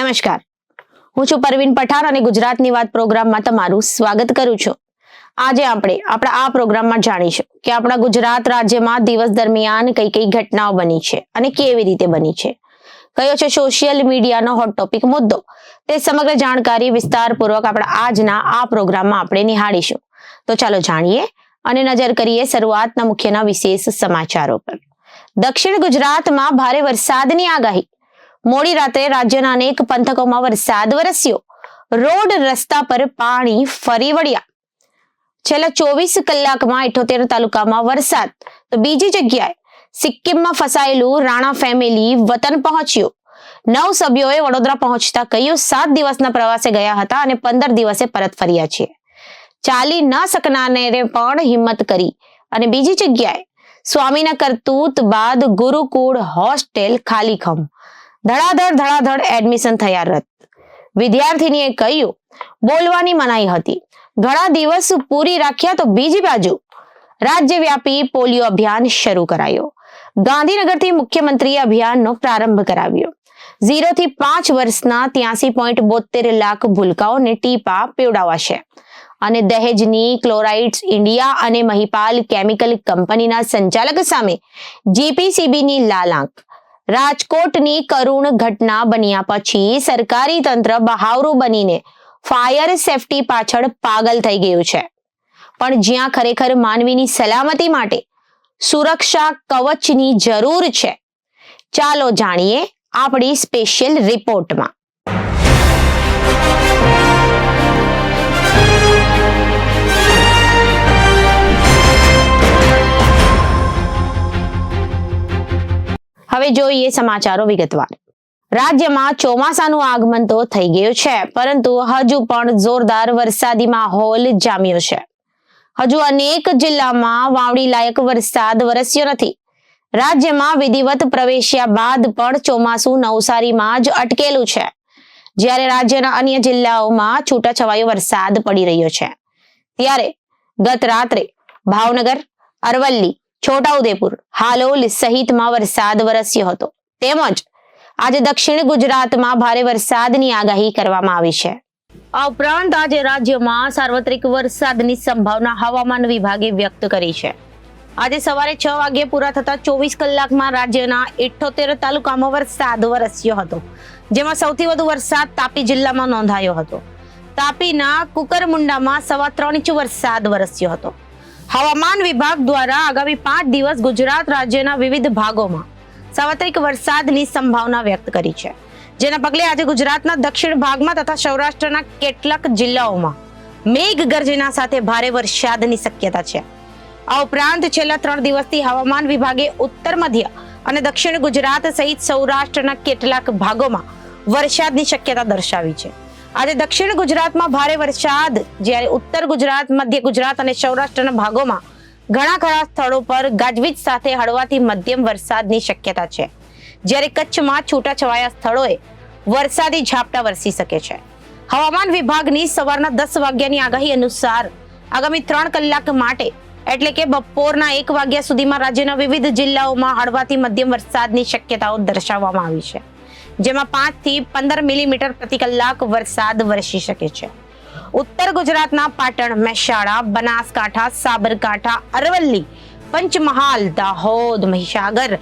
નમસ્કાર, હું છું પરવીન પઠાર અને ગુજરાતની વાત પ્રોગ્રામમાં તમારું સ્વાગત કરું છું. આજે આપણે આપણા આ પ્રોગ્રામમાં જાણીશું કે આપણા ગુજરાત રાજ્યમાં દિવસ દરમિયાન કઈ કઈ ઘટનાઓ બની છે અને કેવી રીતે બની છે, કયો છે સોશિયલ મીડિયાનો હોટ ટોપિક મુદ્દો. તે સમગ્ર જાણકારી વિસ્તારપૂર્વક આપણા આજના આ પ્રોગ્રામમાં આપણે નિહાળીશું. તો ચાલો જાણીએ અને નજર કરીએ શરૂઆતના મુખ્યના વિશેષ સમાચારો પર. દક્ષિણ ગુજરાતમાં ભારે વરસાદની આગાહી. મોડી રાત્રે રાજ્યના અનેક પંથકોમાં વરસાદ વરસ્યો. રોડ રસ્તા પર પાણી ફરી વળ્યા. છેલ્લા 24 કલાકમાં 78 તાલુકામાં વરસાદ. તો બીજી જગ્યાએ સિક્કિમમાં ફસાયેલું રાણા ફેમિલી વતન પહોંચ્યું. 9 સભ્યોએ વડોદરા પહોંચતા કહ્યું 7 દિવસના પ્રવાસે ગયા હતા અને 15 દિવસે પરત ફર્યા છીએ. ચાલી ન શકનારને પણ હિંમત કરી અને બીજી જગ્યાએ સ્વામીના કરતૂત બાદ ગુરુકુળ હોસ્ટેલ ખાલીખમ. ધડાધડ એડમિશન થયા રદ. વિદ્યાર્થીનીએ કહ્યું બોલવાની મનાઈ હતી. ઘણા દિવસ પૂરી રાખ્યા તો બીજી બાજુ રાજ્યવ્યાપી પોલિયો અભિયાન શરૂ કરાયો. ગાંધીનગરથી મુખ્યમંત્રીએ અભિયાનનો પ્રારંભ કરાવ્યો. 0 થી 5 વર્ષના 83.72 લાખ ભૂલકાઓને ટીપા પીવડાવાશે. અને દહેજની ક્લોરાઇડ્સ ઇન્ડિયા અને મહિપાલ કેમિકલ કંપનીના સંચાલક સામે જીપીસીબીની લાલ આંખ. રાજકોટની કરુણ ઘટના બન્યા પછી સરકારી તંત્ર બહાવરું બનીને ફાયર સેફટી પાછળ પાગલ થઈ ગયું છે. પણ જ્યાં ખરેખર માનવીની સલામતી માટે સુરક્ષા કવચની જરૂર છે, ચાલો જાણીએ આપણી સ્પેશિયલ રિપોર્ટમાં. હવે જોઈએ સમાચારો વિગતવાર. રાજ્યમાં ચોમાસાનું આગમન તો થઈ ગયું છે, પરંતુ હજુ પણ જોરદાર વરસાદી માહોલ જામ્યો છે. હજુ અનેક જિલ્લામાં વાવણી લાયક વરસાદ વરસ્યો નથી. રાજ્યમાં વિધિવત પ્રવેશ્યા બાદ પણ ચોમાસું નવસારીમાં જ અટકેલું છે, જ્યારે રાજ્યના અન્ય જિલ્લાઓમાં છૂટાછવાયો વરસાદ પડી રહ્યો છે. ત્યારે ગત રાત્રે ભાવનગર, અરવલ્લી, છોટાઉદેપુર, હાલોલ સહિતમાં વરસાદ વરસ્યો હતો. તેમજ આજે દક્ષિણ ગુજરાતમાં ભારે વરસાદની આગાહી કરવામાં આવી છે. આ ઉપરાંત આજે રાજ્યમાં સાર્વત્રિક વરસાદની સંભાવના હવામાન વિભાગે વ્યક્ત કરી છે. આજે સવારે 6 વાગ્યે પૂરા થતા 24 કલાકમાં રાજ્યના 78 તાલુકામાં વરસાદ વરસ્યો હતો, જેમાં સૌથી વધુ વરસાદ તાપી જિલ્લામાં નોંધાયો હતો. તાપીના કુકરમુંડામાં 3.25 ઇંચ વરસાદ વરસ્યો હતો. હવામાન વિભાગ દ્વારા આગામી 5 દિવસ ગુજરાત રાજ્યના વિવિધ ભાગોમાં સાર્વત્રિક વરસાદની સંભાવના વ્યક્ત કરી છે, જેના પગલે આજે ગુજરાતના દક્ષિણ ભાગમાં તથા સૌરાષ્ટ્રના કેટલાક જિલ્લાઓમાં મેઘગર્જના સાથે ભારે વરસાદની શક્યતા છે. આ ઉપરાંત છેલ્લા 3 દિવસથી હવામાન વિભાગે ઉત્તર મધ્ય અને દક્ષિણ ગુજરાત સહિત સૌરાષ્ટ્રના કેટલાક ભાગોમાં વરસાદની શક્યતા દર્શાવી છે. આજે દક્ષિણ ગુજરાતમાં ભારે વરસાદ, જ્યારે ઉત્તર ગુજરાત, મધ્ય ગુજરાત અને સૌરાષ્ટ્રના ભાગોમાં ઘણા ખરા સ્થળો પર ગાજવીજ સાથે હળવાથી મધ્યમ વરસાદની શક્યતા છે, જ્યારે કચ્છમાં છૂટાછવાયા સ્થળોએ વરસાદી ઝાપટા વરસી શકે છે. હવામાન વિભાગની સવારના 10 વાગ્યાની આગાહી અનુસાર આગામી 3 કલાક માટે એટલે કે બપોરના 1 વાગ્યા સુધીમાં રાજ્યના વિવિધ જિલ્લાઓમાં હળવાથી મધ્યમ વરસાદની શક્યતાઓ દર્શાવવામાં આવી છે, જેમાં 5 થી 15 મિલીમીટર પ્રતિ કલાક વરસાદ વરસી શકે છે. ઉત્તર ગુજરાતના પાટણ, મહેસાણા, બનાસકાંઠા, સાબરકાંઠા, અરવલ્લી, પંચમહાલ, દાહોદ, મહીસાગર,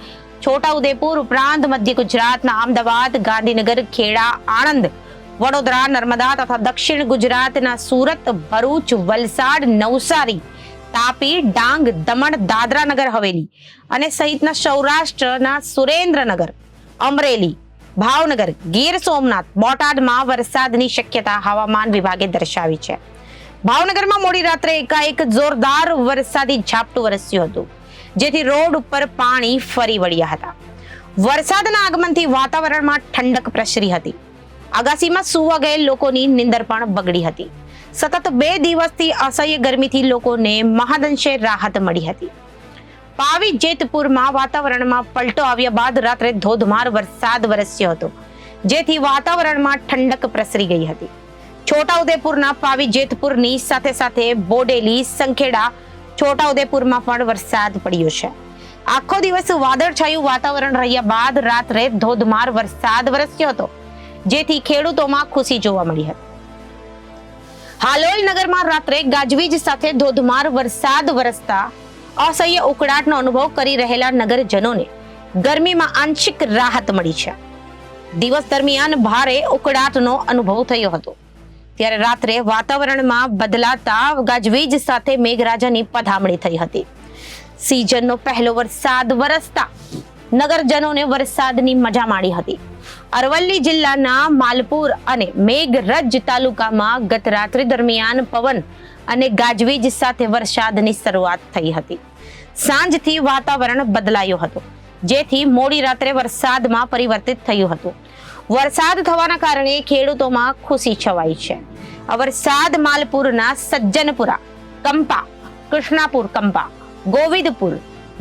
છોટાઉદેપુર ઉપરાંત મધ્ય ગુજરાતના અમદાવાદ, ગાંધીનગર, ખેડા, આણંદ, વડોદરા, નર્મદા તથા દક્ષિણ ગુજરાતના સુરત, ભરૂચ, વલસાડ, નવસારી, તાપી, ડાંગ, દમણ, દાદરા નગર હવેલી અને સહિતના સૌરાષ્ટ્રના સુરેન્દ્રનગર, અમરેલી, ભાવનગર, ગીર સોમનાથ, બોટાદમાં વરસાદની શક્યતા હવામાન વિભાગે દર્શાવી છે. ભાવનગરમાં મોડી રાત્રે એકાએક જોરદાર વરસાદી ઝાપટું વરસ્યું હતું, જેથી રોડ ઉપર પાણી ફરી વળ્યા હતા. વરસાદના આગમનથી વાતાવરણમાં ઠંડક પ્રસરી હતી. અગાસીમાં સૂવા ગયેલ લોકોની નિંદર પણ બગડી હતી. સતત 2 દિવસથી અસહ્ય ગરમીથી લોકોને મહદઅંશે રાહત મળી હતી. પાવી જેતપુરમાં વાતાવરણમાં પલટો આવ્યા બાદ રાત્રે ધોધમાર વરસાદ વરસ્યો હતો, જેથી વાતાવરણમાં ઠંડક પ્રસરી ગઈ હતી. છોટાઉદેપુરના પાવી જેતપુરની સાથે સાથે બોડેલી, સંખેડા, છોટાઉદેપુરમાં પણ વરસાદ પડ્યો છે. આખો દિવસ વાદળછાયું વાતાવરણ રહ્યા બાદ રાત્રે ધોધમાર વરસાદ વરસ્યો હતો, જેથી ખેડૂતોમાં ખુશી જોવા મળી હતી. હાલોલ નગરમાં રાત્રે ગાજવીજ સાથે ધોધમાર વરસાદ વરસતા અસહ્ય ઉકળાટનો અનુભવ કરી રહેલા નગરજનોને ગરમીમાં આંશિક રાહત મળી છે. દિવસ દરમિયાન ભારે ઉકળાટનો અનુભવ થયો હતો, ત્યારે રાત્રે વાતાવરણમાં બદલાતા ગાજવીજ સાથે મેઘરાજાની પધામણી થઈ હતી. સિઝનનો પહેલો વરસાદ વરસતા નગરજનોને વરસાદની મજા માણી હતી. અરવલ્લી જિલ્લાના માલપુર અને મેઘરજ તાલુકામાં ગત રાત્રિ દરમિયાન પવન અને ગાજવીજ સાથે વરસાદની શરૂઆત થઈ હતી. સાંજથી વાતાવરણ બદલાયું હતું, જેથી મોડી રાત્રે વરસાદમાં પરિવર્તિત થયું હતું. વરસાદ થવાના કારણે ખેડૂતોમાં ખુશી છવાઈ છે. આ વરસાદ માલપુરના સજ્જનપુરા, કંપા, કૃષ્ણાપુર કંપા, ગોવિંદપુર,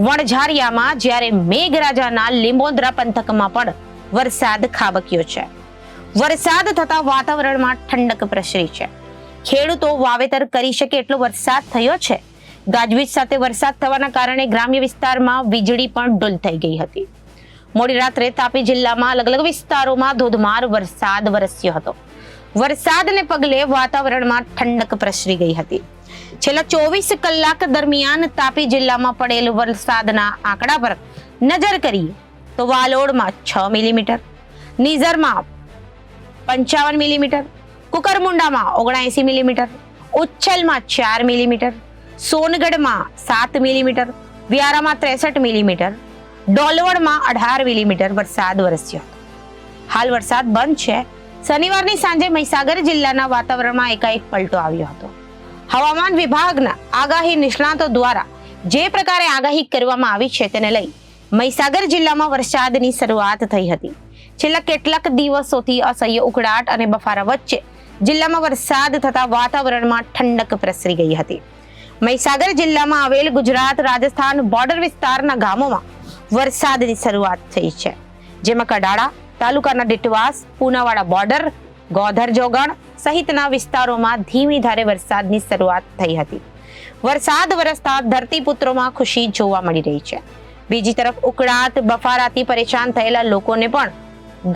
વણઝારિયામાં જ્યારે મેઘરાજાના લીંબોદરા પંથકમાં પણ વરસાદ ખાબક્યો છે. વરસાદ થતા વાતાવરણમાં ઠંડક પ્રસરી છે. ખેડૂતો વાવેતર કરી શકે એટલો વરસાદ થયો છે. ગાજવીજ સાથે વરસાદ થવાના કારણે ગ્રામ્ય વિસ્તારમાં વીજળી પણ ડૂલ થઈ ગઈ હતી. મોડી રાત્રે તાપી જિલ્લામાં અલગ અલગ વિસ્તારોમાં ધોધમાર વરસાદ વરસ્યો હતો. વરસાદને પગલે વાતાવરણમાં ઠંડક પ્રસરી ગઈ હતી. છેલ્લા 24 કલાક દરમિયાન તાપી જિલ્લામાં પડેલ વરસાદના આંકડા પર નજર કરીએ તો વાલોડમાં 6 મિલીમીટર, નિઝરમાં 55 મિલીમીટર, કુકરમુંડામાં 79 મિલીમીટર, ઉચ્છલમાં 4 મિલીમીટર, સોનગઢમાં 7 મિલીમીટર, વ્યારામાં 63 મિલીમીટર, ડોલવણમાં 18 મિલીમીટર વરસાદ વરસ્યો હતો. હાલ વરસાદ બંધ છે. શનિવારની સાંજે મહીસાગર જિલ્લાના વાતાવરણમાં એકાએક પલટો આવ્યો હતો. હવામાન વિભાગના આગાહી નિષ્ણાતો દ્વારા જે પ્રકારે આગાહી કરવામાં આવી છે તેને લઈ મહીસાગર જિલ્લામાં વરસાદની શરૂઆત થઈ હતી. છેલ્લા કેટલાક દિવસોથી અસહ્ય ઉકળાટ અને બફારા વચ્ચે જિલ્લામાં વરસાદ થતા વાતાવરણમાં ઠંડક પ્રસરી ગઈ હતી. મહીસાગર જિલ્લામાં આવેલ ગુજરાત રાજસ્થાન બોર્ડર વિસ્તારના ગામોમાં વરસાદની શરૂઆત થઈ છે, જેમાં કડાળા તાલુકાના ડીટવાસ, પૂનાવાડા બોર્ડર, ગોધર જોગણ સહિતના વિસ્તારોમાં ધીમી ધારે વરસાદની શરૂઆત થઈ હતી. વરસાદ વરસતા ધરતીપુત્રોમાં ખુશી જોવા મળી રહી છે. બીજી તરફ ઉકળાટ બફારાથી પરેશાન થયેલા લોકોને પણ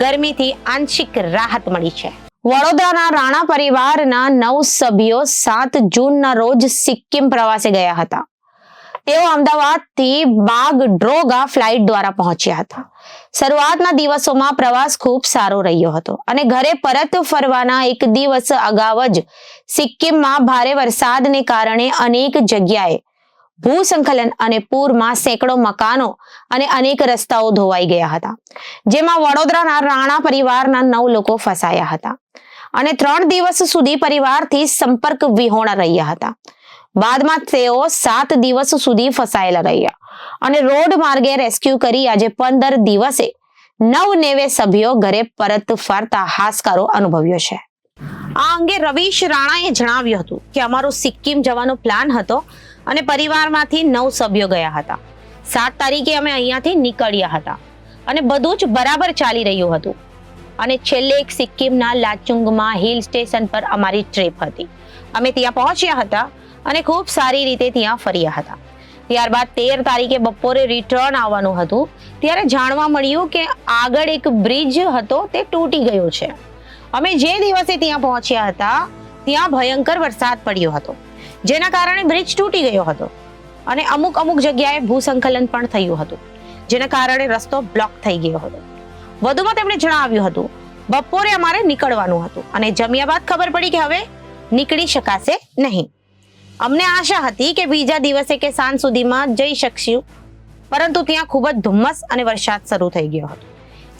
ગરમીથી આંશિક રાહત મળી છે. વડોદરાના રાણા પરિવારના 9 સભ્યો 7 જૂનના રોજ સિક્કિમ પ્રવાસે ગયા હતા. તેઓ અમદાવાદથી બાગડોગરા ફ્લાઇટ દ્વારા પહોંચ્યા હતા. શરૂઆતના દિવસોમાં પ્રવાસ ખૂબ સારો રહ્યો હતો અને ઘરે પરત ફરવાના એક દિવસ અગાઉ જ સિક્કિમમાં ભારે વરસાદને કારણે અનેક જગ્યાએ ભૂસ્ખલન અને પૂરમાં સેંકડો મકાનો અને અનેક રસ્તાઓ ધોવાઈ ગયા હતા, જેમાં વડોદરાના રાણા પરિવારના 9 લોકો ફસાયા હતા અને 3 દિવસ સુધી પરિવારથી સંપર્ક વિહોણા રહ્યા હતા. બાદમાં તેઓ 7 દિવસ સુધી ફસાયેલા રહ્યા અને રોડ માર્ગે રેસ્ક્યુ કરી આજે 15 દિવસે 99 સભ્યો ઘરે પરત ફરતા હાશકારો અનુભવ્યો છે. આ અંગે રવીશ રાણાએ જણાવ્યું હતું કે અમારો સિક્કિમ જવાનો પ્લાન હતો અને પરિવારમાંથી 9 સભ્યો ગયા હતા. 7 તારીખે અમે અહીંયાથી નીકળ્યા હતા અને બધું જ બરાબર ચાલી રહ્યું હતું અને છેલ્લે એક સિક્કિમના લાચુંગમાં હિલ સ્ટેશન પર અમારી ટ્રીપ હતી. અમે ત્યાં પહોંચ્યા હતા અને ખૂબ સારી રીતે ત્યાં ફર્યા હતા. ત્યારબાદ 13 તારીખે બપોરે રિટર્ન આવવાનું હતું ત્યારે જાણવા મળ્યું કે આગળ એક બ્રિજ હતો તે તૂટી ગયો છે. અમે જે દિવસે ત્યાં પહોંચ્યા હતા ત્યાં ભયંકર વરસાદ પડ્યો હતો, જેના કારણે બ્રિજ તૂટી ગયો હતો અને અમુક જગ્યાએ ભૂસ્ખલન પણ થયું હતું, જેના કારણે રસ્તો બ્લોક થઈ ગયો હતો. વધુમાં તેમણે જણાવ્યું હતું બપોરે અમારે નીકળવાનું હતું અને જમ્યા બાદ ખબર પડી કે હવે નીકળી શકાશે નહીં. અમને આશા હતી કે બીજા દિવસે કે સાંજ સુધીમાં જઈ શકશું, પરંતુ ત્યાં ખૂબ જ ધુમ્મસ અને વરસાદ શરૂ થઈ ગયો હતો,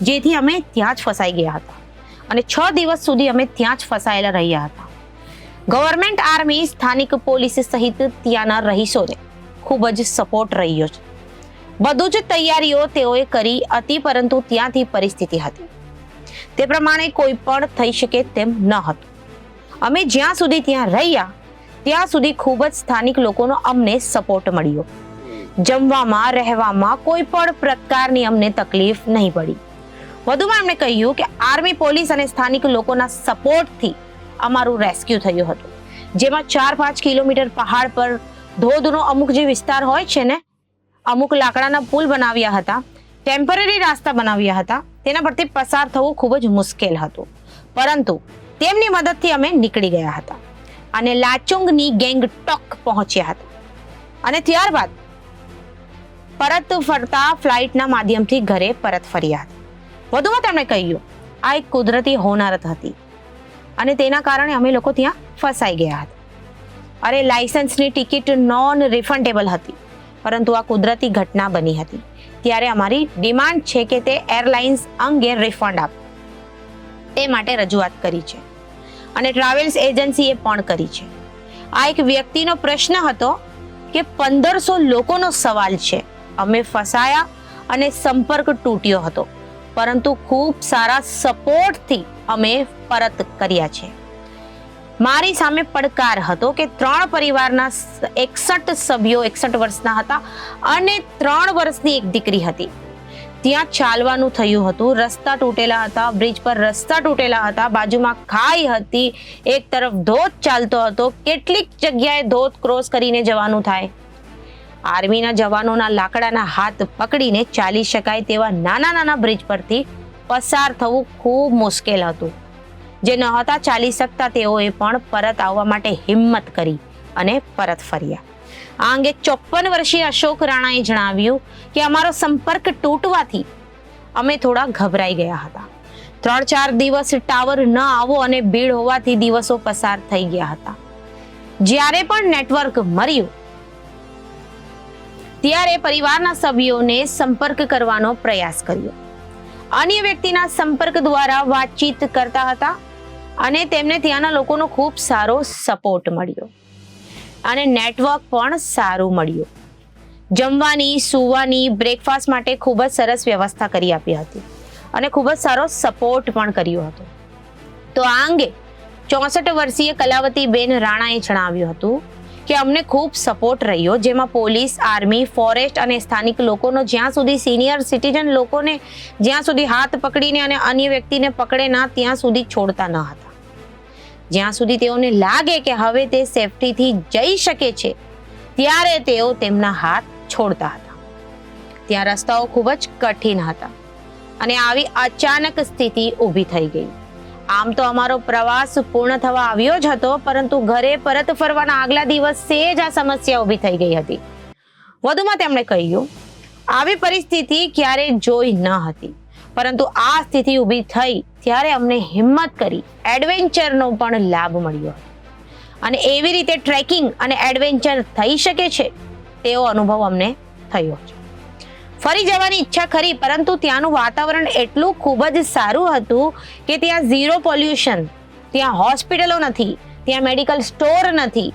જેથી અમે ત્યાં જ ફસાઈ ગયા હતા અને 6 દિવસ સુધી અમે ત્યાં જ ફસાયેલા રહ્યા હતા. ગવર્મેન્ટ આર્મી, સ્થાનિક પોલીસ સહિત ત્યાંના રહીશોને ખૂબ જ સપોર્ટ રહ્યો છે. બધું જ તૈયારીઓ તેઓએ કરી હતી, પરંતુ ત્યાંથી પરિસ્થિતિ હતી તે પ્રમાણે કોઈ પણ થઈ શકે તેમ ન હતું. અમે જ્યાં સુધી ત્યાં રહ્યા ત્યાં સુધી ખૂબ જ સ્થાનિક લોકોનો અમને સપોર્ટ મળ્યો. જમવામાં, રહેવામાં કોઈ પણ પ્રકારની અમને તકલીફ નહીં પડી. વધુમાં એમણે કહ્યું કે આર્મી, પોલીસ અને સ્થાનિક લોકોના સપોર્ટથી અમારું રેસ્ક્યુ થયું હતું, જેમાં 4-5 કિલોમીટર પહાડ પર ધોધનો અમુક જે વિસ્તાર હોય છે ને, અમુક લાકડાના પુલ બનાવ્યા હતા, ટેમ્પરરી રસ્તા બનાવ્યા હતા, તેના પરથી પસાર થવું ખૂબ જ મુશ્કેલ હતું પરંતુ તેમની મદદથી અમે નીકળી ગયા હતા અને લાચુંગની ગેંગટોક પહોંચ્યા હતા અને ત્યારબાદ પરત ફરતા ફ્લાઇટના માધ્યમથી ઘરે પરત ફર્યા હતા. વધુમાં તેમણે કહ્યું, આ એક કુદરતી હોનારત હતી અને તેના કારણે અમે લોકો ત્યાં ફસાઈ ગયા હતા. અરે, લાયસન્સની ટિકિટ નોન રિફંડેબલ હતી, પરંતુ આ કુદરતી ઘટના બની હતી. ત્યારે અમારી ડિમાન્ડ છે કે તે એરલાઇન્સ અંગે રિફંડ આપે તે માટે રજૂઆત કરી છે અને ટ્રાવેલ્સ એજન્સીએ પણ કરી છે. આ એક વ્યક્તિનો પ્રશ્ન હતો કે 1500 લોકોનો સવાલ છે. અમે ફસાયા અને સંપર્ક તૂટ્યો હતો, પરંતુ ખૂબ સારા સપોર્ટથી અમે પરત કર્યા છે. મારી સામે પડકાર હતો કે 3 પરિવારના 61 સભ્યો 61 વર્ષના હતા અને 3 વર્ષની એક દીકરી હતી. ત્યાં ચાલવાનું થયું હતું, રસ્તા તૂટેલા હતા, બ્રિજ પર રસ્તા તૂટેલા હતા, બાજુમાં ખાઈ હતી, એક તરફ ધોધ ચાલતો હતો, કેટલીક જગ્યાએ ધોધ ક્રોસ કરીને જવાનું થાય. આર્મીના જવાનોના લાકડાના હાથ પકડીને ચાલી શકાય તેવા નાના નાના બ્રિજ પરથી પસાર થવું ખૂબ મુશ્કેલ હતું. જે ન હતા ચાલી શકતા તેઓએ પણ પરત આવવા માટે હિંમત કરી અને પરત ફર્યા. આ અંગે 54 વર્ષીય અશોક રાણાએ જણાવ્યું કે અમારો સંપર્ક તૂટવાથી અમે થોડા ગભરાઈ ગયા હતા. 3-4 દિવસ ટાવર ન આવો અને ભીડ હોવાથી દિવસો પસાર થઈ ગયા હતા. જ્યારે પણ નેટવર્ક મળ્યું ત્યારે પરિવારના સભ્યોને સંપર્ક કરવાનો પ્રયાસ કર્યો. અન્ય વ્યક્તિના સંપર્ક દ્વારા વાતચીત કરતા હતા અને તેમને ત્યાંના લોકોનો ખૂબ સારો સપોર્ટ મળ્યો અને નેટવર્ક પણ સારું મળ્યું. જમવાની, સૂવાની, બ્રેકફાસ્ટ માટે ખૂબ જ સરસ વ્યવસ્થા કરી આપી હતી અને ખૂબ જ સારો સપોર્ટ પણ કર્યો હતો. તો આ અંગે 64 વર્ષીય કલાવતીબેન રાણાએ જણાવ્યું હતું કે અમને ખૂબ સપોર્ટ રહ્યો, જેમાં પોલીસ, આર્મી, ફોરેસ્ટ અને સ્થાનિક લોકોનો, જ્યાં સુધી સિનિયર સિટીઝન લોકોને જ્યાં સુધી હાથ પકડીને અને અન્ય વ્યક્તિને પકડે ના ત્યાં સુધી છોડતા ન હતા. જ્યાં સુધી તેઓને લાગે કે હવે તે સેફટીથી જઈ શકે છે ત્યારે તેઓ તેમના હાથ છોડતા હતા. ત્યાં રસ્તાઓ ખૂબ જ કઠિન હતા અને આવી અચાનક સ્થિતિ ઊભી થઈ ગઈ. આમ તો અમારો પ્રવાસ પૂર્ણ થવા આવ્યો જ હતો, પરંતુ ઘરે પરત ફરવાના આગલા દિવસે જ આ સમસ્યા ઊભી થઈ ગઈ હતી. વધુમાં તેમણે કહ્યું, આવી પરિસ્થિતિ ક્યારેય જોઈ ન હતી, પરંતુ આ સ્થિતિ ઊભી થઈ ત્યારે અમને હિંમત કરી એડવેન્ચરનો પણ લાભ મળ્યો અને એવી રીતે ટ્રેકિંગ અને એડવેન્ચર થઈ શકે છે તેવો અનુભવ અમને થયો છે. ફરી જવાની ઈચ્છા ખરી, પરંતુ ત્યાંનું વાતાવરણ એટલું ખૂબ જ સારું હતું કે ત્યાં ઝીરો પોલ્યુશન, ત્યાં હોસ્પિટલો નથી, ત્યાં મેડિકલ સ્ટોર નથી.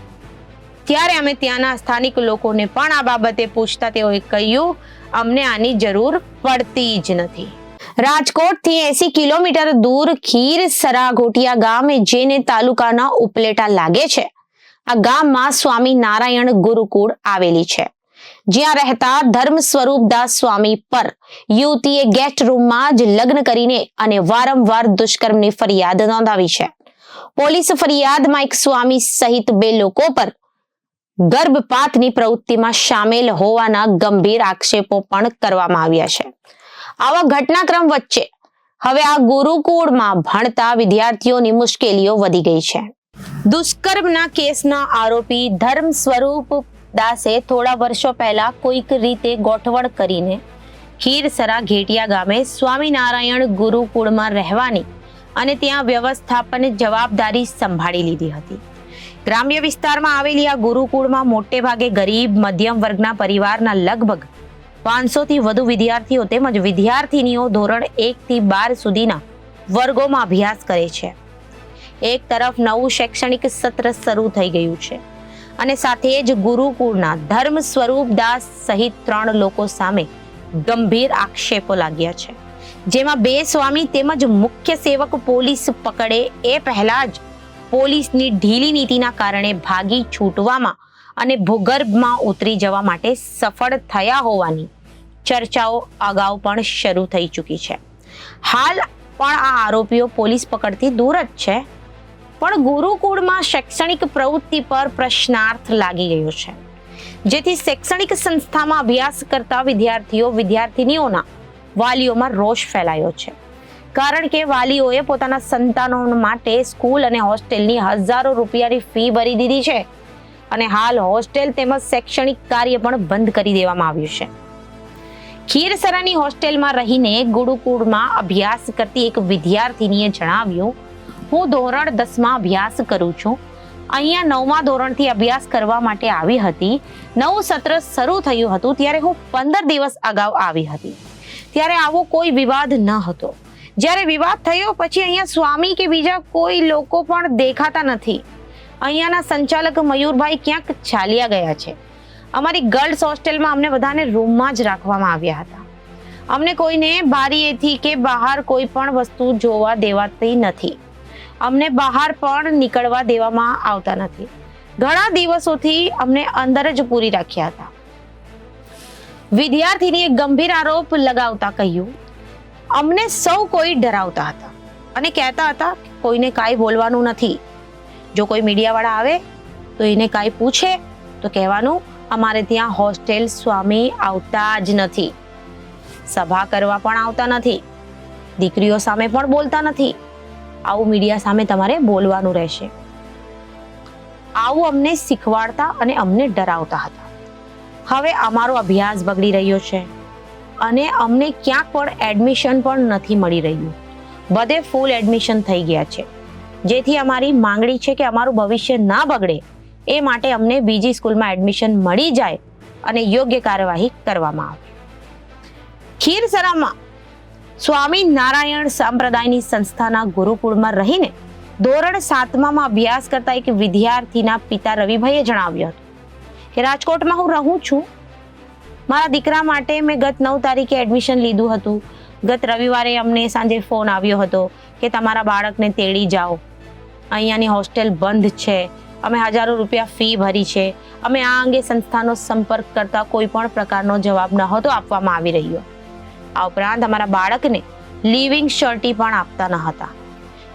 ત્યારે અમે ત્યાંના સ્થાનિક લોકોને પણ આ બાબતે પૂછતા તેઓએ કહ્યું, અમને આની જરૂર પડતી જ નથી. રાજકોટથી 80 કિલોમીટર દૂર ખીરસરા ઘોટિયા ગામ જેને તાલુકાના ઉપલેટા લાગે છે. આ ગામમાં સ્વામી નારાયણ ગુરુકુળ આવેલી છે, જ્યાં રહેતા ધર્મ સ્વરૂપદાસ સ્વામી પર યુવતીએ ગેસ્ટ રૂમમાં જ લગ્ન કરીને અને વારંવાર દુષ્કર્મની ફરિયાદ નોંધાવી છે. પોલીસ ફરિયાદમાં એક સ્વામી સહિત 2 લોકો પર ગર્ભપાતની પ્રવૃત્તિમાં સામેલ હોવાના ગંભીર આક્ષેપો પણ કરવામાં આવ્યા છે. આવા ઘટનાક્રમ વચ્ચે હવે આ ગુરુકુળમાં ભણતા વિદ્યાર્થીઓની મુશ્કેલીઓ વધી ગઈ છે. દુષ્કર્મના કેસના આરોપી ધર્મ સ્વરૂપ દાસે થોડા વર્ષો પહેલા કોઈક રીતે ગોઠવણ કરીને ખીરસરા ઘેટિયા ગામે સ્વામિનારાયણ ગુરુકુળમાં રહેવાની અને ત્યાં વ્યવસ્થાપન જવાબદારી સંભાળી લીધી હતી. ગ્રામ્ય વિસ્તારમાં આવેલી આ ગુરુકુળમાં મોટે ભાગે ગરીબ મધ્યમ વર્ગના પરિવારના લગભગ 500 થી વધુ વિદ્યાર્થીઓ તેમજ વિદ્યાર્થીનીઓ ધોરણ 1 થી 12 સુધીના વર્ગોમાં અભ્યાસ કરે છે. એક તરફ નવું શૈક્ષણિક સત્ર શરૂ થઈ ગયું છે અને સાથે જ ગુરુકુળના ધર્મ સ્વરૂપદાસ સહિત 3 લોકો સામે ગંભીર આક્ષેપો લાગ્યા છે, જેમાં 2 સ્વામી તેમજ મુખ્ય સેવક પોલીસ પકડે એ પહેલા જ પોલીસની ઢીલી નીતિના કારણે ભાગી છૂટવામાં અને ભૂગર્ભમાં ઉતરી જવા માટે સફળ થયા હોવાની ચર્ચાઓ અગાઉ પણ શરૂ થઈ ચૂકી છે. હાલ પણ આ આરોપીઓ પોલીસ પકડથી દૂર જ છે, પણ ગુરુકુળમાં શૈક્ષણિક પ્રવૃત્તિ પર પ્રશ્નાર્થ લાગી ગયો છે, જેથી શૈક્ષણિક સંસ્થામાં અભ્યાસ કરતા વિદ્યાર્થીઓ વિદ્યાર્થીનીઓના વાલીઓમાં રોષ ફેલાયો છે. કારણ કે વાલીઓએ પોતાના સંતાનો માટે સ્કૂલ અને હોસ્ટેલની હજારો રૂપિયાની ફી ભરી દીધી છે અને હાલ હોસ્ટેલ તેમજ શૈક્ષણિક કાર્ય પણ બંધ કરી દેવામાં આવ્યું છે. ખીરસરાની હોસ્ટેલમાં રહીને ગુરુકુળમાં અભ્યાસ કરતી એક વિદ્યાર્થીનીએ જણાવ્યું, હું ધોરણ 10માં અભ્યાસ કરું છું. અહીંયા 9મા ધોરણથી અભ્યાસ કરવા માટે આવી હતી. નવું સત્ર શરૂ થયું હતું ત્યારે હું 15 દિવસ અગાઉ આવી હતી. ત્યારે આવો કોઈ વિવાદ ન હતો. જ્યારે વિવાદ થયો પછી અહીંયા સ્વામી કે બીજા કોઈ લોકો પણ દેખાતા નથી. અહીંયાના સંચાલક મયુરભાઈ ક્યાંક ચાલ્યા ગયા છે. અમારી ગર્લ્સ હોસ્ટેલમાં અમને બધાને રૂમમાં જ રાખવામાં આવ્યા હતા. અમને કોઈને બારીએથી કે બહાર કોઈ પણ વસ્તુ જોવા દેવાતી નથી. અમને બહાર પણ નીકળવા દેવામાં આવતા નથી. ઘણા દિવસોથી અમને અંદર જ પૂરી રાખ્યા હતા. વિદ્યાર્થીનીએ ગંભીર આરોપ લગાવતા કહ્યું, અમને સૌ કોઈ ડરાવતા હતા અને કહેતા હતા કોઈને કાંઈ બોલવાનું નથી. જો કોઈ મીડિયાવાળા આવે તો એને કાંઈ પૂછે તો કહેવાનું અમારે ત્યાં હોસ્ટેલ સ્વામી આવતા જ નથી, સભા કરવા પણ આવતા નથી, દીકરીઓ સામે પણ બોલતા નથી. આવું મીડિયા સામે તમારે બોલવાનું રહેશે. આવું અમને શીખવાડતા અને અમને ડરાવતા હતા. હવે અમારો અભ્યાસ બગડી રહ્યો છે અને અમને ક્યાંક પણ એડમિશન પણ નથી મળી રહ્યું. બધે ફૂલ એડમિશન થઈ ગયા છે. જેથી અમારી માંગણી છે કે અમારું ભવિષ્ય ના બગડે એ માટે અમને બીજી સ્કૂલમાં એડમિશન મળી જાય અને યોગ્ય કાર્યવાહી કરવામાં આવે. ખીરસરામાં સ્વામી નારાયણ સંપ્રદાયની સંસ્થાના ગુરુકુળમાં રહીને ધોરણ 7માં અભ્યાસ કરતા એક વિદ્યાર્થીના પિતા રવિભાઈએ જણાવ્યું હતું કે રાજકોટમાં હું રહું છું. મારા દીકરા માટે મેં ગત 9 તારીખે એડમિશન લીધું હતું. ગત રવિવારે અમને સાંજે ફોન આવ્યો હતો કે તમારા બાળકને તેડી જાઓ, અહીંયાની હોસ્ટેલ બંધ છે, અમે હજારો રૂપિયા ફી ભરી છે. અમે આ અંગે સંસ્થાનો સંપર્ક કરતા કોઈ પણ પ્રકારનો જવાબ નહોતો આપવામાં આવી રહ્યો. આ ઉપરાંત અમારા બાળકને લિવિંગ સર્ટી પણ આપતા ન હતા.